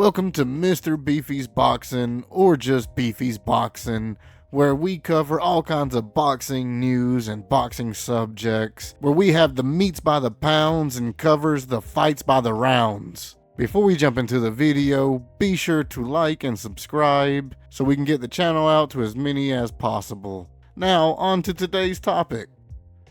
Welcome to Mr. Beefy's Boxing, or just Beefy's Boxing, where we cover all kinds of boxing news and boxing subjects, where we have the meats by the pounds and covers the fights by the rounds. Before we jump into the video, be sure to like and subscribe so we can get the channel out to as many as possible. Now, on to today's topic.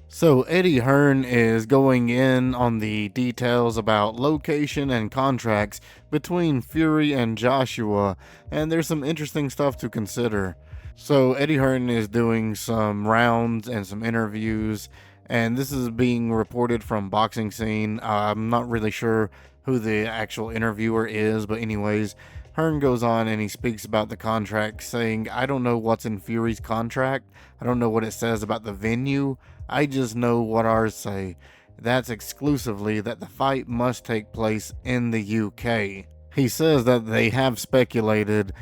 So Eddie Hearn is going in on the details about location and contracts between Fury and Joshua, and there's some interesting stuff to consider. So Eddie Hearn is doing some rounds and some interviews, and this is being reported from Boxing Scene. I'm not really sure who the actual interviewer is, but anyways, Hearn goes on and he speaks about the contract, saying, I don't know what's in Fury's contract. I don't know what it says about the venue. I just know what ours say. That's exclusively that the fight must take place in the UK. He says that they have speculated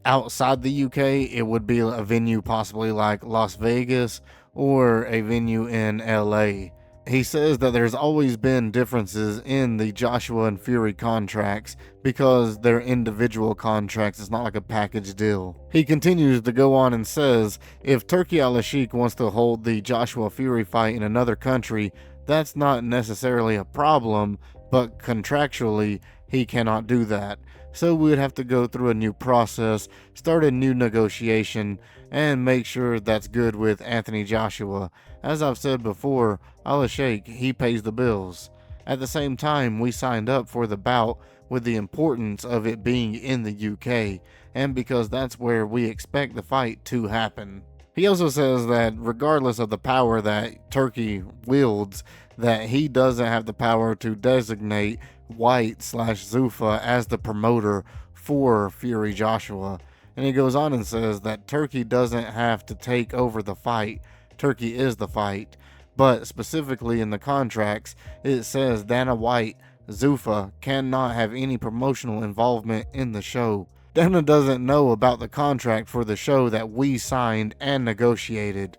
outside the UK it would be a venue possibly like Las Vegas or a venue in LA. He says that there's always been differences in the Joshua and Fury contracts because they're individual contracts. It's not like a package deal. He continues to go on and says, if Turki Al-Sheikh wants to hold the Joshua Fury fight in another country, that's not necessarily a problem, but contractually, he cannot do that. So we would have to go through a new process, start a new negotiation, and make sure that's good with Anthony Joshua. As I've said before, Al-Sheikh, he pays the bills. At the same time, we signed up for the bout with the importance of it being in the UK, and because that's where we expect the fight to happen. He also says that regardless of the power that Turki wields, that he doesn't have the power to designate White/Zuffa as the promoter for Fury Joshua. And he goes on and says that Turki doesn't have to take over the fight. Turki is the fight. But specifically in the contracts, it says Dana White, Zuffa, cannot have any promotional involvement in the show. Dana doesn't know about the contract for the show that we signed and negotiated.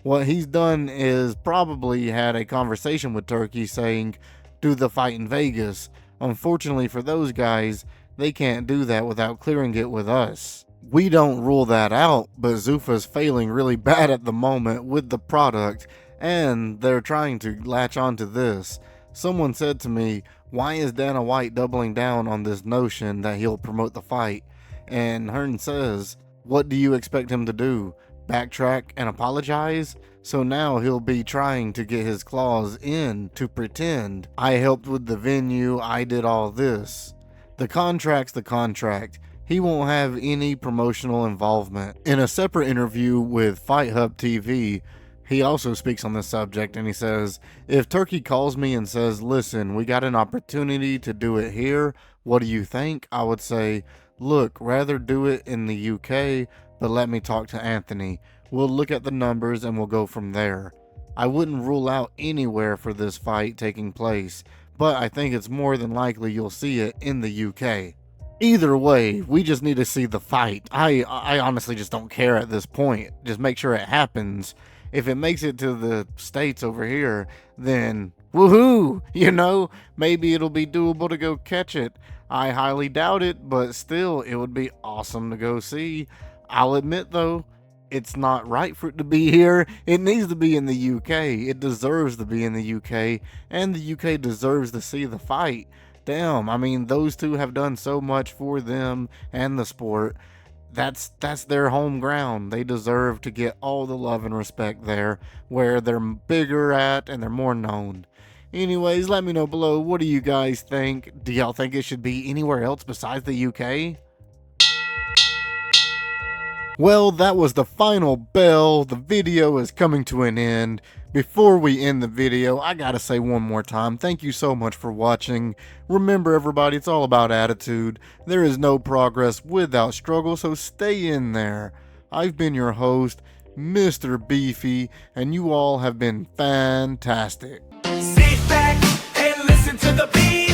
What he's done is probably had a conversation with Turki saying, do the fight in Vegas. Unfortunately for those guys, they can't do that without clearing it with us. We don't rule that out, but Zuffa's failing really bad at the moment with the product, and they're trying to latch onto this. Someone said to me, why is Dana White doubling down on this notion that he'll promote the fight? And Hearn says, what do you expect him to do? Backtrack and apologize? So now he'll be trying to get his claws in to pretend I helped with the venue, I did all this. The contract's the contract. He won't have any promotional involvement. In a separate interview with Fight Hub TV, he also speaks on this subject and he says, if Turki calls me and says, listen, we got an opportunity to do it here, what do you think? I would say, look, rather do it in the UK, but let me talk to Anthony. We'll look at the numbers and we'll go from there. I wouldn't rule out anywhere for this fight taking place, but I think it's more than likely you'll see it in the UK. Either way, we just need to see the fight. I honestly just don't care at this point. Just make sure it happens. If it makes it to the States over here, then woohoo! You know, maybe it'll be doable to go catch it. I highly doubt it, but still, it would be awesome to go see. I'll admit though, it's not right for it to be here. It needs to be in the UK. It deserves to be in the UK, and the UK deserves to see the fight. Damn, I mean, those two have done so much for them and the sport. That's their home ground. They deserve to get all the love and respect there, where they're bigger at and they're more known. Anyways, let me know below, what do you guys think? Do y'all think it should be anywhere else besides the UK? Well, that was the final bell. The video is coming to an end. Before we end the video, I gotta say one more time, thank you so much for watching. Remember everybody, it's all about attitude. There is no progress without struggle, so stay in there. I've been your host, Mr. Beefy, and you all have been fantastic. Sit back and listen to the beat.